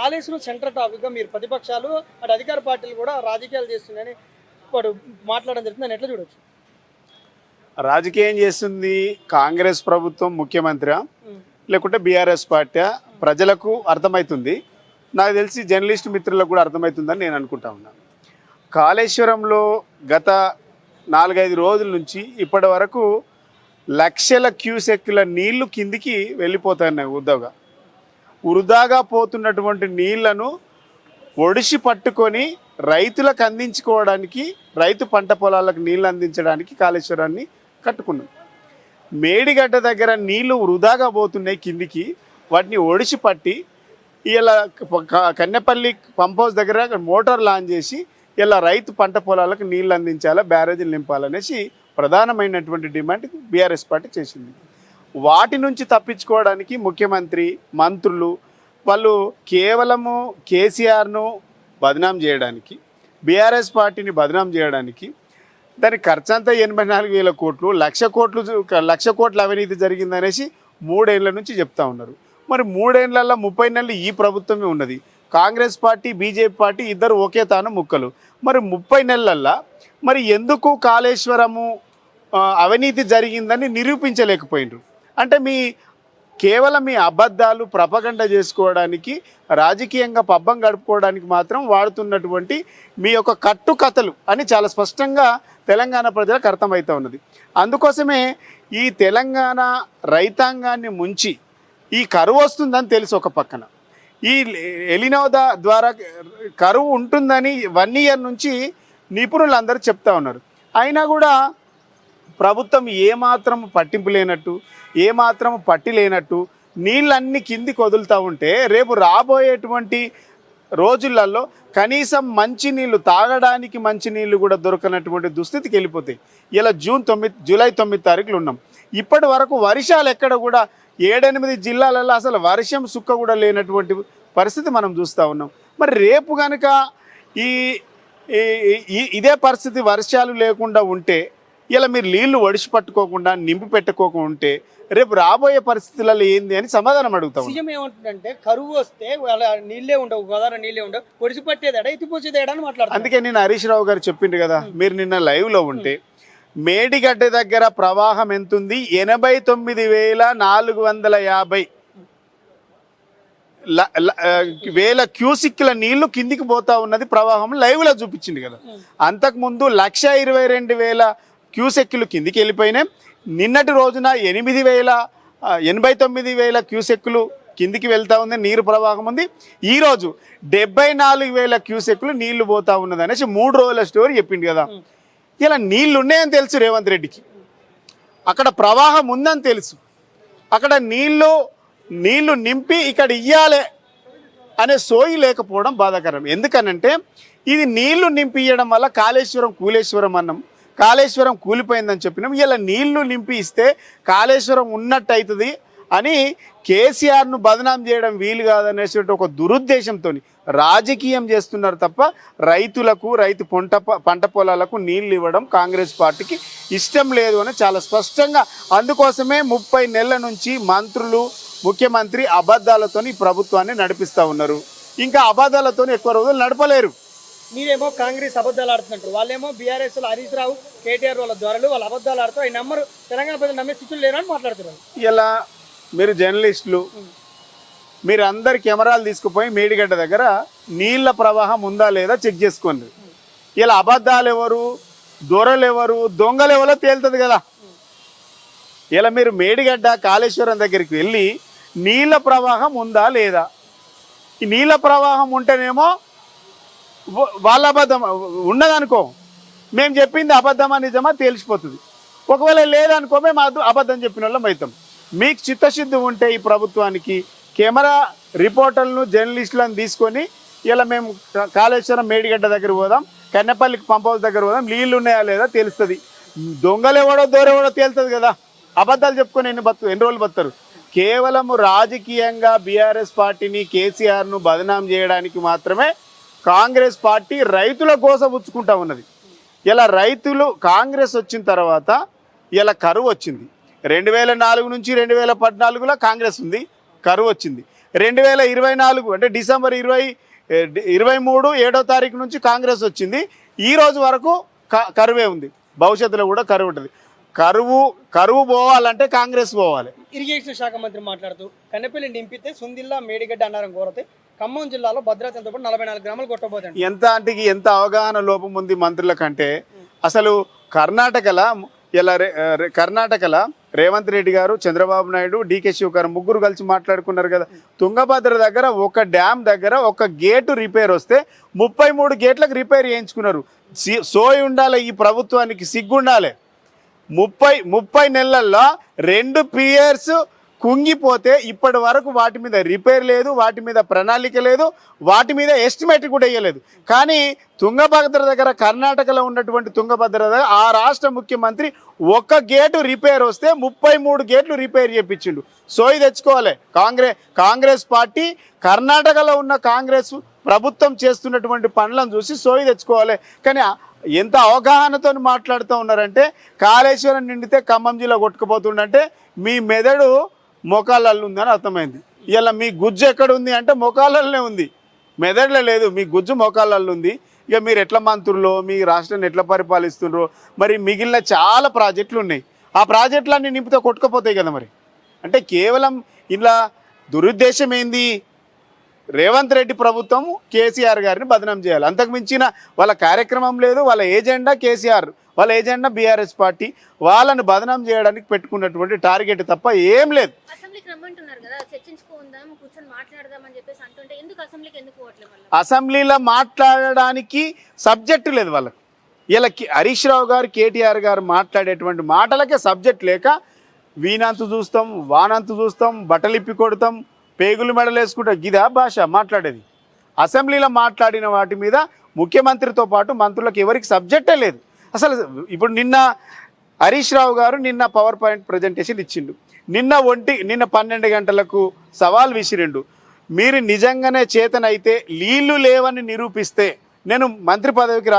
Kaleshwaram centre టాపిక్గా మీరు ప్రతిపక్షాలు అటు అధికార పార్టీలు కూడా రాజకీయాలు చేస్తున్నాయని ఇప్పుడు మాట్లాడడం జరుగుతుంది. ఎట్లా చూడొచ్చు? రాజకీయం చేస్తుంది కాంగ్రెస్ ప్రభుత్వం, ముఖ్యమంత్రి లేకుంటే బీఆర్ఎస్ పార్టీ ప్రజలకు అర్థమవుతుంది. నాకు తెలిసి జర్నలిస్ట్ మిత్రులకు కూడా అర్థమవుతుందని నేను అనుకుంటా ఉన్నాను. కాళేశ్వరంలో గత 4-5 రోజుల నుంచి ఇప్పటి వరకు లక్షల క్యూసెక్కుల నీళ్లు కిందికి వెళ్ళిపోతున్నాయి. వృధాగా పోతున్నటువంటి నీళ్లను ఒడిసి పట్టుకొని రైతులకు అందించుకోవడానికి, రైతు పంట పొలాలకు నీళ్లు అందించడానికి కాళేశ్వరాన్ని కట్టుకున్నాం. మేడిగడ్డ దగ్గర నీళ్లు వృధాగా పోతున్నాయి కిందికి, వాటిని ఒడిసి పట్టి ఇలా కన్నెపల్లి పంప్ హౌస్ దగ్గర మోటార్ లాంచ్ చేసి ఇలా రైతు పంట పొలాలకు నీళ్లు అందించాలా, బ్యారేజీలు నింపాలనేసి ప్రధానమైనటువంటి డిమాండ్ బీఆర్ఎస్ పార్టీ చేసింది. వాటి నుంచి తప్పించుకోవడానికి ముఖ్యమంత్రి, మంత్రులు వాళ్ళు కేవలము కేసీఆర్ను బదనాం చేయడానికి, బీఆర్ఎస్ పార్టీని బదనాం చేయడానికి దాని ఖర్చు అంతా 84,000 కోట్లు, 1,00,00,000 కోట్ల అవినీతి జరిగిందనేసి 3 ఏళ్ల నుంచి చెప్తా ఉన్నారు. మరి 3 ఏళ్లలో 30 నెలలు ఈ ప్రభుత్వమే ఉన్నది. కాంగ్రెస్ పార్టీ, బీజేపీ పార్టీ ఇద్దరు ఒకే తాను ముక్కలు. మరి 30 నెలలల్లో మరి ఎందుకు కాళేశ్వరము అవినీతి జరిగిందని నిరూపించలేకపోయినరు? అంటే కేవలం మీ అబద్ధాలు ప్రపగండ చేసుకోవడానికి, రాజకీయంగా పబ్బం గడుపుకోవడానికి మాత్రం వాడుతున్నటువంటి మీ యొక్క కట్టుకథలు అని చాలా స్పష్టంగా తెలంగాణ ప్రజలకు అర్థమవుతూ ఉన్నది. అందుకోసమే ఈ తెలంగాణ రైతాంగాన్ని ముంచి ఈ కరువు వస్తుందని తెలుసు ఒక పక్కన, ఈ ఎలినో ద్వారా కరువు ఉంటుందని 1 ఇయర్ నుంచి నిపుణులందరూ చెప్తా ఉన్నారు. అయినా కూడా ప్రభుత్వం ఏమాత్రం పట్టింపు లేనట్టు, ఏమాత్రం పట్టి లేనట్టు నీళ్ళన్నీ కిందికి వదులుతూ ఉంటే రేపు రాబోయేటువంటి రోజులలో కనీసం మంచినీళ్ళు, తాగడానికి మంచినీళ్ళు కూడా దొరకనటువంటి దుస్థితికి వెళ్ళిపోతాయి. ఇలా జూలై 9 తారీఖులు ఉన్నాం. ఇప్పటి వరకు వర్షాలు ఎక్కడ కూడా 7-8 జిల్లాలలో అసలు వర్షం సుక్క కూడా లేనటువంటి పరిస్థితి మనం చూస్తూ ఉన్నాం. మరి రేపు కనుక ఇదే పరిస్థితి వర్షాలు లేకుండా ఉంటే, ఇలా మీరు నీళ్లు ఒడిసి పట్టుకోకుండా నింపి పెట్టుకోకుండా ఉంటే రేపు రాబోయే పరిస్థితులలో ఏంది అని సమాధానం అడుగుతాం. సీఎం ఏమంటుందంటే కరువు వస్తే నీళ్ళే ఉండవు, గోదావరి నీళ్ళే ఉండవు, ఒడిసి పట్టేదేడా ఎత్తిపోసేదేడా అని మాట్లాడుతారు. అందుకే నేను హరీష్ రావు గారు చెప్పిండు కదా, మీరు నిన్న లైవ్లో ఉంటే మేడిగడ్డ దగ్గర ప్రవాహం ఎంతుంది? 89,950,000 క్యూసిక్ల నీళ్లు కిందికి పోతా ఉన్నది ప్రవాహం లైవ్లో చూపించింది కదా. అంతకుముందు 122,000 క్యూసెక్కులు కిందికి వెళ్ళిపోయినాయి. నిన్నటి రోజున 89,000 క్యూసెక్కులు కిందికి వెళ్తూ ఉంది, నీరు ప్రవాహం ఉంది. ఈరోజు 74,000 క్యూసెక్కులు నీళ్లు పోతా ఉన్నది అనేసి 3 రోజుల స్టోరీ చెప్పింది కదా. ఇలా నీళ్లు ఉన్నాయని తెలుసు రేవంత్ రెడ్డికి, అక్కడ ప్రవాహం ఉందని తెలుసు, అక్కడ నీళ్లు నింపి ఇక్కడ ఇయ్యాలి అనే సోయి లేకపోవడం బాధాకరం. ఎందుకనంటే ఇది నీళ్లు నింపి ఇవ్వడం వల్ల కాళేశ్వరం కూలేశ్వరం అన్నాం, కాళేశ్వరం కూలిపోయిందని చెప్పినాం. ఇలా నీళ్లు నింపి ఇస్తే కాళేశ్వరం ఉన్నట్టు అవుతుంది అని కేసీఆర్ను బదనాం చేయడం వీలు కాదనేటువంటి ఒక దురుద్దేశంతో రాజకీయం చేస్తున్నారు తప్ప రైతులకు, రైతు పంట పొలాలకు నీళ్ళు ఇవ్వడం కాంగ్రెస్ పార్టీకి ఇష్టం లేదు అని చాలా స్పష్టంగా. అందుకోసమే 30 నెలల నుంచి మంత్రులు, ముఖ్యమంత్రి అబద్ధాలతో ఈ ప్రభుత్వాన్ని నడిపిస్తూ ఉన్నారు. ఇంకా అబద్ధాలతో ఎక్కువ రోజులు నడపలేరు. మీరేమో కాంగ్రెస్ అబద్ధాలు ఆడుతున్నట్టు, వాళ్ళేమో బీఆర్ఎస్ హరీష్ రావు, కేటీఆర్ వాళ్ళ ద్వారాలు వాళ్ళు అబద్ధాలు ఆడుతూ అవి నమ్మరు, తెలంగాణ ప్రజలు నమ్మే స్థితులు లేరని మాట్లాడుతున్నారు. ఇలా మీరు జర్నలిస్టులు మీరు అందరు కెమెరాలు తీసుకుపోయి మేడిగడ్డ దగ్గర నీళ్ల ప్రవాహం ఉందా లేదా చెక్ చేసుకోండి. ఇలా అబద్ధాలు ఎవరు, దొరలు ఎవరు, దొంగలు ఎవరో తేలుతుంది కదా. ఇలా మీరు మేడిగడ్డ కాళేశ్వరం దగ్గరికి వెళ్ళి నీళ్ల ప్రవాహం ఉందా లేదా, ఈ నీళ్ల ప్రవాహం ఉంటేనేమో వాళ్ళ అబద్ధం ఉన్నదనుకో, మేము చెప్పింది అబద్ధమా నిజమా తెలిసిపోతుంది. ఒకవేళ లేదనుకో మేము అబద్ధం చెప్పిన వాళ్ళం అవుతాం. మీకు చిత్తశుద్ధి ఉంటే ఈ ప్రభుత్వానికి కెమెరా రిపోర్టర్లను, జర్నలిస్టులను తీసుకొని ఇలా మేము కాళేశ్వరం మేడిగడ్డ దగ్గర పోదాం, కన్నెపల్లికి పంప్ హౌస్ దగ్గర పోదాం, నీళ్ళు ఉన్నాయా లేదా తెలుస్తుంది. దొంగలు ఎవడో దూరెవడో తేలుతుంది కదా. అబద్ధాలు చెప్పుకొని ఎన్ని రోజులు బతారు? కేవలం రాజకీయంగా బీఆర్ఎస్ పార్టీని, కేసీఆర్ను బదనాం చేయడానికి మాత్రమే కాంగ్రెస్ పార్టీ రైతుల గోసపుచ్చుకుంటా ఉన్నది. ఇలా రైతులు కాంగ్రెస్ వచ్చిన తర్వాత ఇలా కరువు వచ్చింది. 2004 నుంచి 2014లో కాంగ్రెస్ ఉంది, కరువు వచ్చింది. 2024 అంటే డిసెంబర్ 23 7వ తారీఖు నుంచి కాంగ్రెస్ వచ్చింది. ఈ రోజు వరకు కరువే ఉంది, భవిష్యత్తులో కూడా కరువు ఉంటుంది. కరువు పోవాలంటే కాంగ్రెస్ పోవాలి. ఇరిగేషన్ శాఖ మంత్రి మాట్లాడుతూ కన్నెపల్లి నింపితే సుందిల్లా మేడిగడ్డ అన్నారం కోరతే ఖమ్మం జిల్లాలో భద్రాచలంతో పాటు 44 గ్రామాలు కొట్టబోతుంది. ఎంత అవగాహన లోపం ఉంది మంత్రుల కంటే. అసలు కర్ణాటకలో రేవంత్ రెడ్డి గారు, చంద్రబాబు నాయుడు, డికే శివకుమార్ ముగ్గురు కలిసి మాట్లాడుకున్నారు కదా. తుంగభద్ర దగ్గర ఒక డ్యామ్ దగ్గర ఒక గేటు రిపేర్ వస్తే 33 గేట్లకు రిపేర్ చేయించుకున్నారు. సోయి ఉండాలి, ఈ ప్రభుత్వానికి సిగ్గుండాలి. 30 నెలల్లో 2 పియర్స్ కుంగిపోతే ఇప్పటి వరకు వాటి మీద రిపేర్ లేదు, వాటి మీద ప్రణాళిక లేదు, వాటి మీద ఎస్టిమేట్ కూడా వేయలేదు. కానీ తుంగభద్ర దగ్గర, కర్ణాటకలో ఉన్నటువంటి తుంగభద్ర దగ్గర ఆ రాష్ట్ర ముఖ్యమంత్రి ఒక్క గేటు రిపేర్ వస్తే 33 గేట్లు రిపేర్ చేయించిండు. సోయి తెచ్చుకోవాలి కాంగ్రెస్ పార్టీ. కర్ణాటకలో ఉన్న కాంగ్రెస్ ప్రభుత్వం చేస్తున్నటువంటి పనులను చూసి సోయి తెచ్చుకోవాలి. కానీ ఎంత అవగాహనతో మాట్లాడుతూ ఉన్నారంటే, కాళేశ్వరం నిండితే ఖమ్మం జిల్లా కొట్టుకుపోతుండంటే మీ మెదడు మోకాళ్ళల్లో ఉందని అర్థమైంది. ఇలా మీ గుజ్జు ఎక్కడ ఉంది అంటే మోకాళ్ళలోనే ఉంది, మెదడులో లేదు. మీ గుజ్జు మోకాళ్ళల్లో ఉంది. ఇక మీరు ఎట్లా మంత్రులు, మీ రాష్ట్రాన్ని ఎట్లా పరిపాలిస్తుండ్రో. మరి మిగిలిన చాలా ప్రాజెక్టులు ఉన్నాయి, ఆ ప్రాజెక్టులన్నీ నింపితే కొట్టుకుపోతాయి కదా. మరి అంటే కేవలం ఇలా దురుద్దేశం ఏంది? రేవంత్ రెడ్డి ప్రభుత్వం కేసీఆర్ గారిని బదనాం చేయాలి, అంతకు మించిన వాళ్ళ కార్యక్రమం లేదు. వాళ్ళ ఏజెండా కేసీఆర్, వాళ్ళ ఏజెండా బీఆర్ఎస్ పార్టీ. వాళ్ళని బదనాం చేయడానికి పెట్టుకున్నటువంటి టార్గెట్ తప్ప ఏం లేదు. అసెంబ్లీలో మాట్లాడడానికి సబ్జెక్టు లేదు వాళ్ళకి. ఇలా హరీష్ రావు గారు, కేటీఆర్ గారు మాట్లాడేటువంటి మాటలకే సబ్జెక్ట్ లేక వీనంతు చూస్తాం, వానంతు చూస్తాం, బట్టలిప్పి కొడతాం, పేగులు మెడలు వేసుకుంటా. గిదా భాష మాట్లాడేది? అసెంబ్లీలో మాట్లాడిన వాటి మీద ముఖ్యమంత్రితో పాటు మంత్రులకు ఎవరికి సబ్జెక్టే లేదు అసలు. ఇప్పుడు నిన్న హరీష్ రావు గారు పవర్ పాయింట్ ప్రజెంటేషన్ ఇచ్చిండు. నిన్న 12 గంటలకు సవాల్ విసిరిండు. మీరు నిజంగానే చేతనైతే నీళ్లు లేవని నిరూపిస్తే నేను మంత్రి పదవికి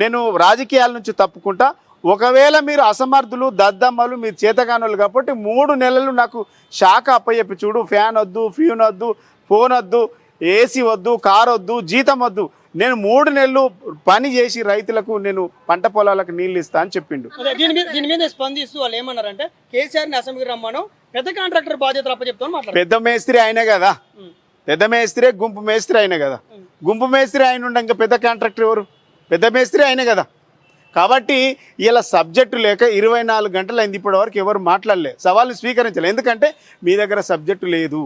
నేను రాజకీయాల నుంచి తప్పుకుంటా. ఒకవేళ మీరు అసమర్థులు, దద్దమ్మలు, మీరు చేతగానులు కాబట్టి 3 నెలలు నాకు శాఖ అప్పయ్యప్పి చూడు. ఫ్యాన్ వద్దు, ఫ్యూన్ వద్దు, ఫోన్ వద్దు, ఏసీ వద్దు, కారు వద్దు, జీతం వద్దు, నేను 3 నెలలు పని చేసి రైతులకు నేను పంట పొలాలకు నీళ్ళు ఇస్తా అని చెప్పిండు. దీని మీద స్పందిస్తూ వాళ్ళు ఏమన్నారంటే, కేసీఆర్ని అసెంబ్లీకి రమ్మను, పెద్ద కాంట్రాక్టర్ బాధ్యతలు అప్పచెప్తామని మాట్లాడారు. పెద్ద మేస్త్రి అయినా కదా, పెద్ద మేస్త్రి, గుంపు మేస్త్రి అయినా కదా. గుంపు మేస్త్రి అయిన ఉండ ఇంకా పెద్ద కాంట్రాక్టర్ ఎవరు? పెద్ద మేస్త్రి అయినా కదా. కాబట్టి ఇలా సబ్జెక్టు లేక 24 గంటలు అయింది, ఇప్పటి వరకు ఎవరు మాట్లాడలే, సవాల్ని స్వీకరించలేదు. ఎందుకంటే మీ దగ్గర సబ్జెక్టు లేదు,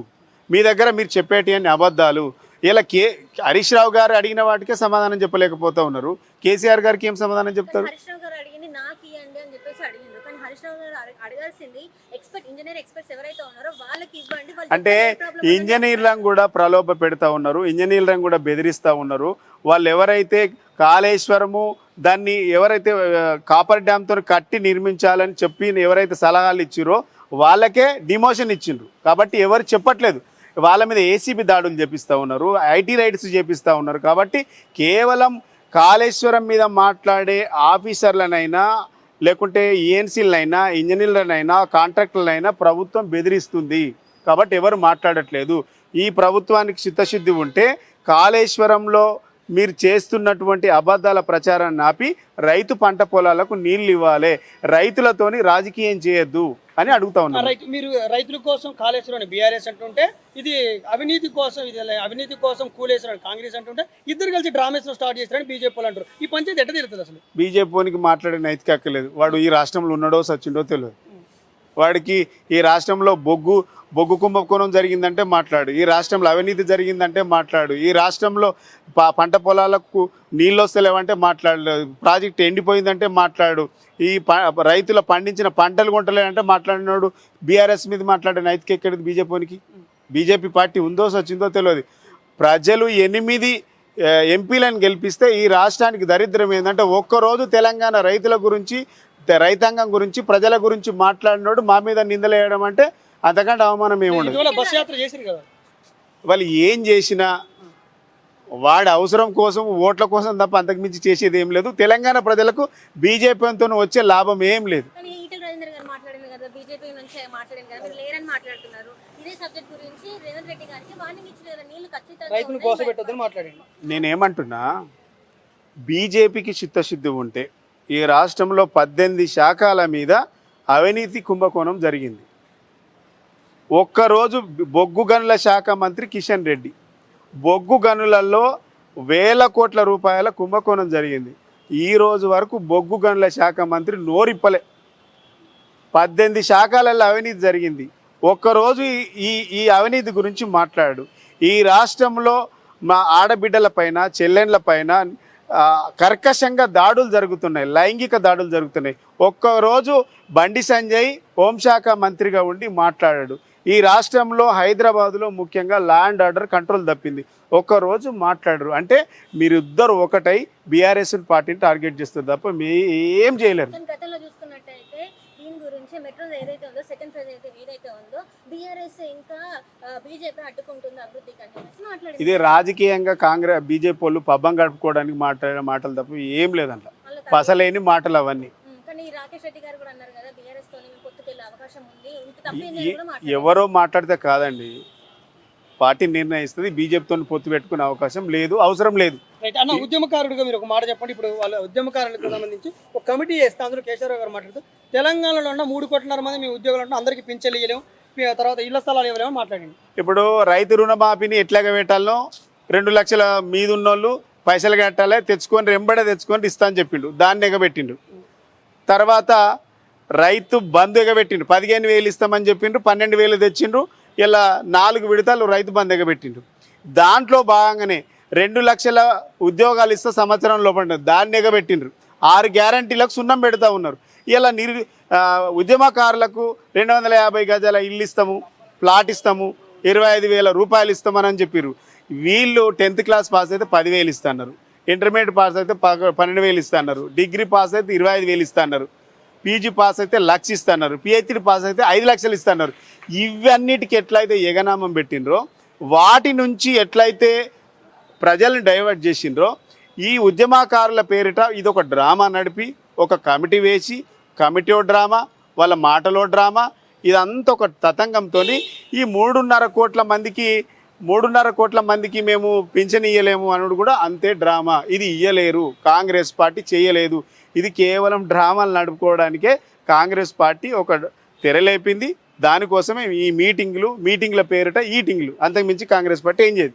మీ దగ్గర మీరు చెప్పేటి అన్ని అబద్ధాలు. ఇలా హరీష్ రావు గారు అడిగిన వాటికే సమాధానం చెప్పలేకపోతా ఉన్నారు. కేసీఆర్ గారికి ఏం సమాధానం చెప్తారు? అంటే ఇంజనీర్లను కూడా ప్రలోభ పెడతా ఉన్నారు, ఇంజనీర్లను కూడా బెదిరిస్తూ ఉన్నారు. వాళ్ళు ఎవరైతే కాళేశ్వరము దాన్ని ఎవరైతే కాపర్ డ్యామ్తో కట్టి నిర్మించాలని చెప్పి ఎవరైతే సలహాలు ఇచ్చిరో వాళ్ళకే డిమోషన్ ఇచ్చిండ్రు. కాబట్టి ఎవరు చెప్పట్లేదు. వాళ్ళ మీద ఏసీబీ దాడులు చేపిస్తూ ఉన్నారు, ఐటీ రైడ్స్ చేపిస్తూ ఉన్నారు. కాబట్టి కేవలం కాళేశ్వరం మీద మాట్లాడే ఆఫీసర్లనైనా, లేకుంటే ఈఎన్సీలనైనా, ఇంజనీర్లనైనా, కాంట్రాక్టర్లనైనా ప్రభుత్వం బెదిరిస్తుంది. కాబట్టి ఎవరు మాట్లాడట్లేదు. ఈ ప్రభుత్వానికి చిత్తశుద్ధి ఉంటే కాళేశ్వరంలో మీరు చేస్తున్నటువంటి అబద్ధాల ప్రచారాన్ని ఆపి రైతు పంట పొలాలకు నీళ్ళు ఇవ్వాలి, రైతులతోని రాజకీయం చేయొద్దు అని అడుగుతా ఉన్నారు. మీరు రైతుల కోసం కాళేశ్వరం బీఆర్ఎస్ అంటుంటే, ఇది అవినీతి కోసం కూలేశ్వరం కాంగ్రెస్ అంటుంటే, ఇద్దరు కలిసి డ్రామేస్ స్టార్ట్ చేస్తారని బీజేపీ వాళ్ళు అంటారు. ఈ పంచాయతీ ఎట్ట తిరుగుతుంది అసలు? బీజేపీకి మాట్లాడే నైతిక హక్కు లేదు. వాడు ఈ రాష్ట్రంలో ఉన్నాడో సచ్చిండో తెలియదు. వాడికి ఈ రాష్ట్రంలో బొగ్గు కుంభకోణం జరిగిందంటే మాట్లాడు, ఈ రాష్ట్రంలో అవినీతి జరిగిందంటే మాట్లాడు, ఈ రాష్ట్రంలో పంట పొలాలకు నీళ్ళు వస్తలేవంటే మాట్లాడలేదు, ప్రాజెక్ట్ ఎండిపోయిందంటే మాట్లాడు, ఈ రైతుల పండించిన పంటలు కొంటలేదంటే మాట్లాడినాడు. బీఆర్ఎస్ మీద మాట్లాడే నైతిక ఎక్కడిది బీజేపీకి? బీజేపీ పార్టీ ఉందో సచ్చిందో తెలియదు. ప్రజలు 8 ఎంపీలను గెలిపిస్తే ఈ రాష్ట్రానికి దరిద్రం ఏంటంటే, ఒక్కరోజు తెలంగాణ రైతుల గురించి, రైతాంగం గురించి, ప్రజల గురించి మాట్లాడినాడు మా మీద నిందలేయడం అంటే అంతకంటే అవమానం ఏముండదు. వాళ్ళు ఏం చేసినా వాడి అవసరం కోసం, ఓట్ల కోసం తప్ప అంతకుమించి చేసేది ఏం లేదు. తెలంగాణ ప్రజలకు బీజేపీతో వచ్చే లాభం ఏం లేదు. కదా, బీజేపీ నుంచి మాట్లాడారు కదా, మీరు లేరని మాట్లాడుతున్నారు. ఇదే సబ్జెక్ట్ గురించి రేవంత్ రెడ్డి గారికి వార్నింగ్ ఇచ్చిన కదా, నీళ్లు ఖచ్చితంగా రైతును కోసపెట్టొద్దని మాట్లాడండి. నేనేమంటున్నా, బీజేపీకి చిత్తశుద్ధి ఉంటే ఈ రాష్ట్రంలో 18 శాఖల మీద అవినీతి కుంభకోణం జరిగింది. ఒక్కరోజు బొగ్గు గనుల శాఖ మంత్రి కిషన్ రెడ్డి బొగ్గు గనులలో వేల కోట్ల రూపాయల కుంభకోణం జరిగింది. ఈ రోజు వరకు బొగ్గు గనుల శాఖ మంత్రి నోరిప్పలే. 18 శాఖలలో అవినీతి జరిగింది. ఒక్కరోజు ఈ అవినీతి గురించి మాట్లాడు. ఈ రాష్ట్రంలో మా ఆడబిడ్డల పైన, చెల్లెండ్ల పైన కర్కశంగా దాడులు జరుగుతున్నాయి, లైంగిక దాడులు జరుగుతున్నాయి. ఒక్కరోజు బండి సంజయ్ హోంశాఖ మంత్రిగా ఉండి మాట్లాడాడు. ఈ రాష్ట్రంలో హైదరాబాదులో ముఖ్యంగా ల్యాండ్ ఆర్డర్ కంట్రోల్ తప్పింది. ఒక్కరోజు మాట్లాడరు. అంటే మీరిద్దరు ఒకటై బీఆర్ఎస్ పార్టీని టార్గెట్ చేస్తారు తప్ప మీ ఏం చేయలేరు. గతంలో చూసుకున్నట్టయితే దీని గురించి మెట్రో ఏదైతే ఉందో, సెకండ్ ఫేజ్ ఏదైతే ఉందో, బీఆర్ఎస్ ఇంకా బీజేపీ అడ్డుకుంటుంది అభివృద్ధికి అనేసి మాట్లాడింది. ఇది రాజకీయంగా కాంగ్రెస్ బీజేపీ వాళ్ళు పబ్బం గడుపుకోవడానికి మాట్లాడే మాటలు తప్ప ఏం లేదంట. పసలేని మాటలు అవన్నీ. కానీ రాకేష్ రెడ్డి గారు కూడా అన్నారు కదా, బీఆర్ఎస్ తోని పొత్తుకెళ్ళే అవకాశం ఉంది, ఇంత తప్పేంది. ఎవరో మాట్లాడితే కాదండి, పార్టీ నిర్ణయిస్తుంది. బీజేపీతో పొత్తు పెట్టుకునే అవకాశం లేదు, అవసరం లేదు. రైట్ అన్న, ఉద్యమకారుడిగా మీరు ఒక మాట చెప్పండి. ఇప్పుడు వాళ్ళ ఉద్యమకారులకు సంబంధించి ఒక కమిటీ చేస్తే అందులో కేశవరావు గారు మాట్లాడుతూ తెలంగాణలో ఉన్న 3.5 మంది మీ ఉద్యోగులు అంటే అందరికీ పింఛన్లు ఇవ్వలేము, తర్వాత ఇళ్ల స్థలాలు ఇవ్వలేము మాట్లాడండి. ఇప్పుడు రైతు రుణమాఫీని ఎట్లాగ పెట్టాలో 2 లక్షల మీద ఉన్నోళ్ళు పైసలు కట్టాలి, తెచ్చుకొని రెంబడే తెచ్చుకొని ఇస్తా అని చెప్పిండు, దాన్ని ఎగబెట్టిండు. తర్వాత రైతు బంధు ఎగబెట్టిండు, 15,000 ఇస్తామని చెప్పిండ్రు, 12,000 తెచ్చిండ్రు. ఇలా 4 విడతలు రైతు బంధు ఎగబెట్టిండు. దాంట్లో భాగంగానే 2 లక్షల ఉద్యోగాలు ఇస్తే సంవత్సరం లోపల దాన్ని ఎగబెట్టిండ్రు. 6 గ్యారంటీలకు సున్నం పెడతా ఉన్నారు. ఇలా ఉద్యమకారులకు 250 గజాల ఇల్లు ఇస్తాము, ప్లాట్ ఇస్తాము, 25,000 రూపాయలు ఇస్తామని చెప్పారు. వీళ్ళు 10th క్లాస్ పాస్ అయితే 10,000 ఇస్తున్నారు, ఇంటర్మీడియట్ పాస్ అయితే 12,000 ఇస్తున్నారు, డిగ్రీ పాస్ అయితే 25,000 ఇస్తున్నారు, పీజీ పాస్ అయితే 1,00,000 ఇస్తున్నారు, పిహెచ్డి పాస్ అయితే 5 లక్షలు ఇస్తున్నారు. ఇవన్నిటికి ఎట్లయితే ఎగనామం పెట్టినరో, వాటి నుంచి ఎట్లయితే ప్రజల్ని డైవర్ట్ చేసిండ్రో, ఈ ఉద్యమకారుల పేరిట ఇదొక డ్రామా నడిపి, ఒక కమిటీ వేసి, కమిటీ డ్రామా, వాళ్ళ మాటలో డ్రామా, ఇదంతా ఒక తతంగంతో ఈ 3.5 కోట్ల మందికి మేము పింఛన్ ఇయ్యలేము అనుడు కూడా అంతే డ్రామా. ఇది ఇయ్యలేరు, కాంగ్రెస్ పార్టీ చేయలేదు. ఇది కేవలం డ్రామాలు నడుపుకోవడానికే కాంగ్రెస్ పార్టీ ఒక తెరలేపింది. దానికోసమే ఈ మీటింగ్ల పేరిట ఈటింగ్లు, అంతకుమించి కాంగ్రెస్ పార్టీ ఏం చేయదు.